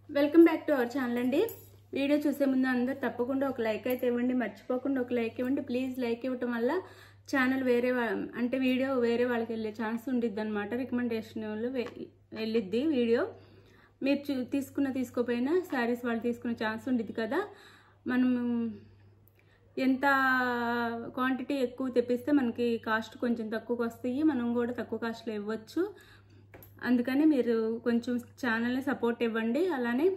Welcome back to our channel అండి. Video చూసే ముందు అందరూ తప్పకుండా ఒక లైక్ అయితే ఇవ్వండి, మర్చిపోకుండా ఒక లైక్ ఇవ్వండి ప్లీజ్. లైక్ ఇవ్వటం వల్ల ఛానల్ అంటే వీడియో వేరే వాళ్ళకి వెళ్ళే ఛాన్స్ ఉండిద్ది అనమాట. రికమెండేషన్ వెళ్ళిద్ది వీడియో. మీరు తీసుకోపోయినా శారీస్ వాళ్ళు తీసుకునే ఛాన్స్ ఉండిద్ది కదా. మనం ఎంత క్వాంటిటీ ఎక్కువ తెప్పిస్తే మనకి కాస్ట్ కొంచెం తక్కువకి వస్తాయి, మనం కూడా తక్కువ కాస్ట్లో ఇవ్వచ్చు. అందుకని మీరు కొంచెం ఛానల్ని సపోర్ట్ ఇవ్వండి. అలానే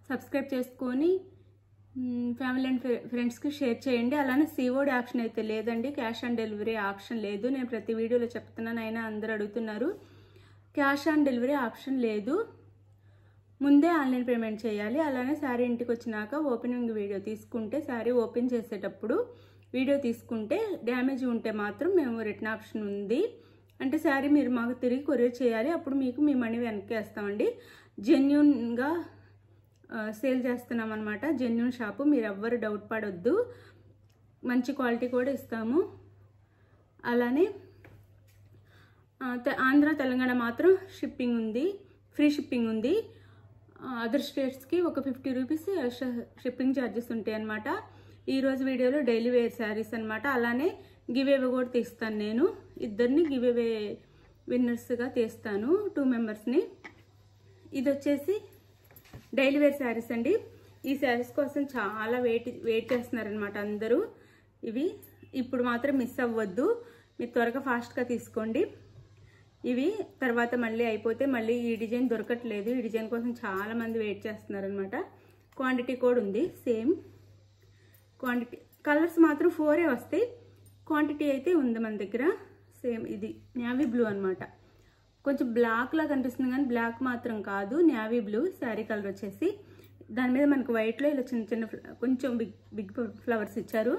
సబ్స్క్రైబ్ చేసుకొని ఫ్యామిలీ అండ్ ఫ్రెండ్స్కి షేర్ చేయండి. అలానే సిఓడి ఆప్షన్ అయితే లేదండి, క్యాష్ ఆన్ డెలివరీ ఆప్షన్ లేదు. నేను ప్రతి వీడియోలో చెప్తున్నాను, అయినా అందరూ అడుగుతున్నారు. క్యాష్ ఆన్ డెలివరీ ఆప్షన్ లేదు, ముందే ఆన్లైన్ పేమెంట్ చేయాలి. అలానే శారీ ఇంటికి వచ్చినాక ఓపెనింగ్ వీడియో తీసుకుంటే, శారీ ఓపెన్ చేసేటప్పుడు వీడియో తీసుకుంటే డ్యామేజ్ ఉంటే మాత్రం మేము రిటర్న్ ఆప్షన్ ఉంది. అంటే శారీ మీరు మాకు తిరిగి కొరియర్ చేయాలి, అప్పుడు మీకు మీ మనీ వెనక్కి వేస్తామండి. జెన్యూన్గా సేల్ చేస్తున్నాం అనమాట, జెన్యూన్ షాపు. మీరు ఎవ్వరు డౌట్ పడొద్దు, మంచి క్వాలిటీ కూడా ఇస్తాము. అలానే ఆంధ్ర తెలంగాణ మాత్రం షిప్పింగ్ ఉంది, ఫ్రీ షిప్పింగ్ ఉంది. అదర్ స్టేట్స్కి ఒక 50 రూపీస్ షిప్పింగ్ ఛార్జెస్ ఉంటాయి అనమాట. ఈరోజు వీడియోలో డైలీ వేర్ శారీస్ అనమాట. అలానే గివ్ అవే కూడా తీస్తాను, నేను ఇద్దరిని గివ్ అవే విన్నర్స్గా తీస్తాను, 2 మెంబర్స్ని. ఇది వచ్చేసి డైలీ వేర్ శారీస్ అండి. ఈ శారీస్ కోసం చాలా వెయిట్ చేస్తున్నారనమాట అందరూ. ఇవి ఇప్పుడు మాత్రం మిస్ అవ్వద్దు, మీరు త్వరగా ఫాస్ట్గా తీసుకోండి. ఇవి తర్వాత మళ్ళీ అయిపోతే మళ్ళీ ఈ డిజైన్ దొరకట్లేదు. ఈ డిజైన్ కోసం చాలామంది వెయిట్ చేస్తున్నారనమాట. క్వాంటిటీ కూడా ఉంది సేమ్ క్వాంటిటీ. కలర్స్ మాత్రం 4 వస్తాయి, క్వాంటిటీ అయితే ఉంది మన దగ్గర సేమ్. ఇది నేవీ బ్లూ అనమాట, కొంచెం బ్లాక్ లా కనిపిస్తుంది కానీ బ్లాక్ మాత్రం కాదు, నేవీ బ్లూ శారీ కలర్ వచ్చేసి. దాని మీద మనకు వైట్లో ఇలా చిన్న చిన్న కొంచెం బిగ్ ఫ్లవర్స్ ఇచ్చారు,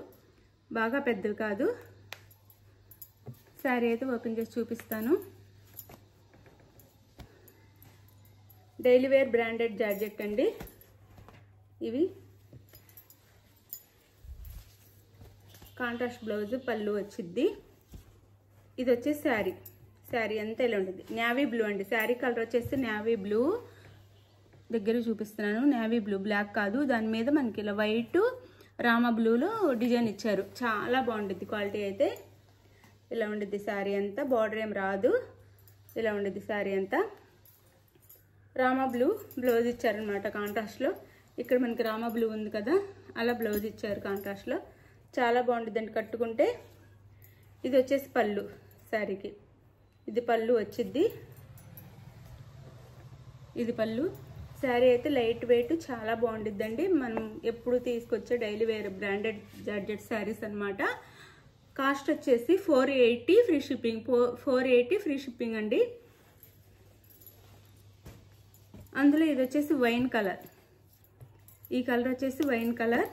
బాగా పెద్దవి కాదు. శారీ అయితే ఓపెన్ చేసి చూపిస్తాను. డైలీ వేర్ బ్రాండెడ్ జార్జెట్ అండి ఇవి. కాంట్రాస్ట్ బ్లౌజ్, పళ్ళు వచ్చిద్ది. ఇది వచ్చేసి శారీ అంతా ఇలా ఉంటుంది, నేవీ బ్లూ అండి. శారీ కలర్ వచ్చేసి నేవీ బ్లూ, దగ్గర చూపిస్తున్నాను. నేవీ బ్లూ, బ్లాక్ కాదు. దాని మీద మనకి ఇలా వైట్ రామా బ్లూలో డిజైన్ ఇచ్చారు, చాలా బాగుంటుంది. క్వాలిటీ అయితే ఇలా ఉండిద్ది శారీ అంతా. బార్డర్ ఏం రాదు, ఇలా ఉండిద్ది శారీ అంతా. రామా బ్లూ బ్లౌజ్ ఇచ్చారనమాట కాంట్రాస్ట్లో. ఇక్కడ మనకి రామా బ్లూ ఉంది కదా, అలా బ్లౌజ్ ఇచ్చారు కాంట్రాస్ట్లో. చాలా బాగుంటుందండి కట్టుకుంటే. ఇది వచ్చేసి పళ్ళు శారీకి, ఇది పళ్ళు వచ్చిద్ది. ఇది పళ్ళు. శారీ అయితే లైట్ వెయిట్, చాలా బాగుంటుందండి. మనం ఎప్పుడు తీసుకొచ్చే daily wear branded georgette sarees అనమాట. కాస్ట్ వచ్చేసి 480 ఫ్రీ షిప్పింగ్. 480 ఫ్రీ షిప్పింగ్ అండి. అందులో ఇది వచ్చేసి వైన్ కలర్, ఈ కలర్ వచ్చేసి wine colour.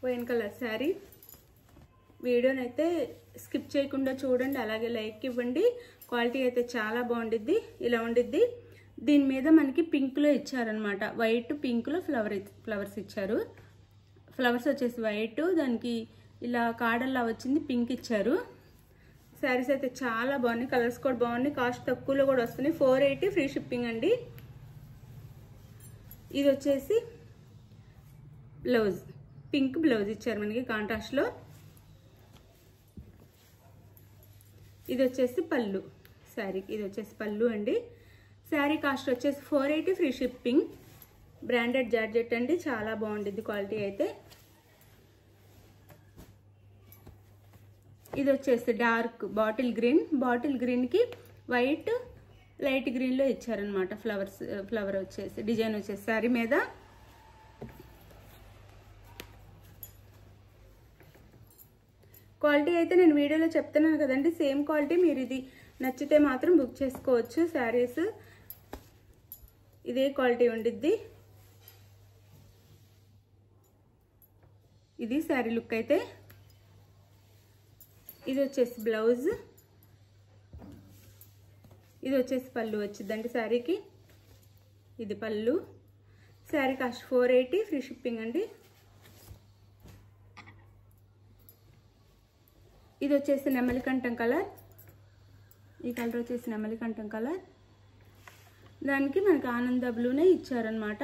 Wine colour sari. వీడియోనైతే స్కిప్ చేయకుండా చూడండి, అలాగే లైక్ ఇవ్వండి. క్వాలిటీ అయితే చాలా బాగుండిద్ది, ఇలా ఉండిద్ది. దీని మీద మనకి పింక్లో ఇచ్చారనమాట, వైట్ పింక్లో ఫ్లవర్స్ ఇచ్చారు. ఫ్లవర్స్ వచ్చేసి వైట్, దానికి ఇలా కాడల్లా వచ్చింది, పింక్ ఇచ్చారు. శారీస్ అయితే చాలా బాగున్నాయి, కలర్స్ కూడా బాగున్నాయి, కాస్ట్ తక్కువలో కూడా వస్తున్నాయి. 480 ఫ్రీ షిప్పింగ్ అండి. ఇది వచ్చేసి బ్లౌజ్, పింక్ బ్లౌజ్ ఇచ్చారు మనకి కాంట్రాస్ట్లో. ఇది వచ్చేసి పళ్ళు శారీకి, ఇది వచ్చేసి పళ్ళు అండి. శారీ కాస్ట్ వచ్చేసి 480 ఫ్రీ షిప్పింగ్. బ్రాండెడ్ జార్జెట్ అండి, చాలా బాగుంటుంది క్వాలిటీ అయితే. ఇది వచ్చేసి డార్క్ బాటిల్ గ్రీన్కి వైట్ లైట్ గ్రీన్లో ఇచ్చారనమాట ఫ్లవర్ వచ్చేసి డిజైన్ వచ్చేసి శారీ మీద. క్వాలిటీ అయితే నేను వీడియోలో చెప్తున్నాను కదండి, సేమ్ క్వాలిటీ. మీరు ఇది నచ్చితే మాత్రం బుక్ చేసుకోవచ్చు శారీస్. ఇదే క్వాలిటీ ఉండిద్ది. ఇది శారీ లుక్ అయితే. ఇది వచ్చేసి బ్లౌజ్, ఇది వచ్చేసి పళ్ళు వచ్చిందండి శారీకి. ఇది పళ్ళు. శారీ కాస్ట్ 480 ఫ్రీ షిప్పింగ్ అండి. ఇది వచ్చేసి నెమలికంఠం కలర్. ఈ కలర్ వచ్చేసి నెమలికంఠం కలర్. దానికి మనకి ఆనంద బ్లూనే ఇచ్చారనమాట.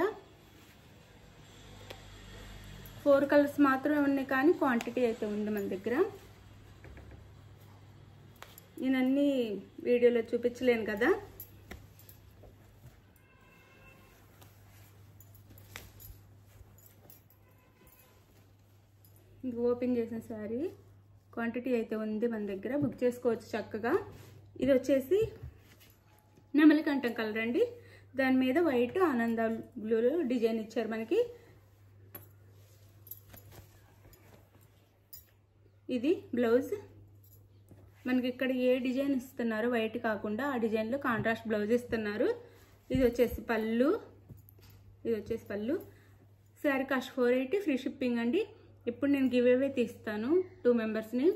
4 కలర్స్ మాత్రమే ఉన్నాయి, కానీ క్వాంటిటీ అయితే ఉంది మన దగ్గర. నేను అన్ని వీడియోలో చూపించలేను కదా. ఓపెన్ చేసిన శారీ క్వాంటిటీ అయితే ఉంది మన దగ్గర, బుక్ చేసుకోవచ్చు చక్కగా. ఇది వచ్చేసి నెమలికంఠం కలర్ అండి. దాని మీద వైట్ ఆనంద బ్లూలో డిజైన్ ఇచ్చారు మనకి. ఇది బ్లౌజ్. మనకి ఇక్కడ ఏ డిజైన్ ఇస్తున్నారు వైట్ కాకుండా ఆ డిజైన్లో కాంట్రాస్ట్ బ్లౌజ్ ఇస్తున్నారు. ఇది వచ్చేసి పళ్ళు. ఇది వచ్చేసి పళ్ళు. శారీ కాస్ట్ 480, ఫ్రీ షిప్పింగ్ అండి. ఇప్పుడు నేను గివ్ అవే తీస్తాను 2 మెంబర్స్ని.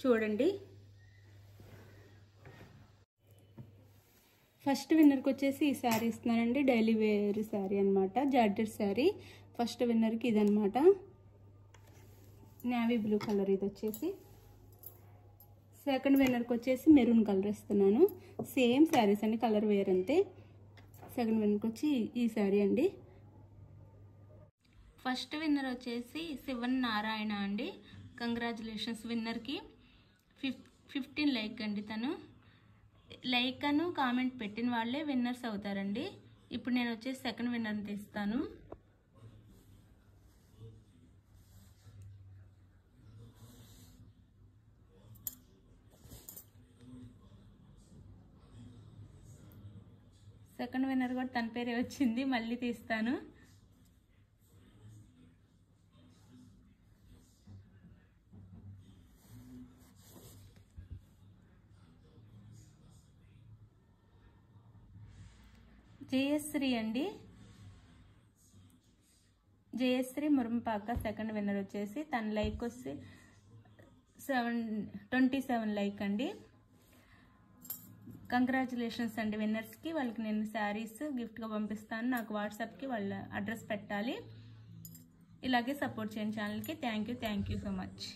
చూడండి. ఫస్ట్ విన్నర్కి వచ్చేసి ఈ శారీ ఇస్తున్నానండి. డైలీ వేర్ శారీ అనమాట, జార్జెట్ శారీ. ఫస్ట్ విన్నర్కి ఇదనమాట, నేవీ బ్లూ కలర్. ఇది వచ్చేసి సెకండ్ విన్నర్కి వచ్చేసి మెరూన్ కలర్ ఇస్తున్నాను. సేమ్ శారీస్ అండి, కలర్ వేర్ అంతే. సెకండ్ విన్నర్కి వచ్చి ఈ శారీ అండి. ఫస్ట్ విన్నర్ వచ్చేసి శివన్ నారాయణ అండి. కంగ్రాచులేషన్స్ విన్నర్కి. 15 లైక్ అండి. తను లైక్ అను కామెంట్ పెట్టిన వాళ్ళే విన్నర్స్ అవుతారండి. ఇప్పుడు నేను వచ్చేసి సెకండ్ విన్నర్ని తీస్తాను. సెకండ్ విన్నర్ కూడా తన పేరే వచ్చింది, మళ్ళీ తీస్తాను. జయశ్రీ అండి. జయశ్రీ మురంపాక సెకండ్ విన్నర్ వచ్చేసి. తన లైక్ వచ్చి 27 లైక్ అండి. కంగ్రాచులేషన్స్ అండి విన్నర్స్కి. వాళ్ళకి నేను శారీస్ గిఫ్ట్గా పంపిస్తాను. నాకు వాట్సాప్కి వాళ్ళ అడ్రస్ పెట్టాలి. ఇలాగే సపోర్ట్ చేయండి ఛానల్కి. Thank you so much.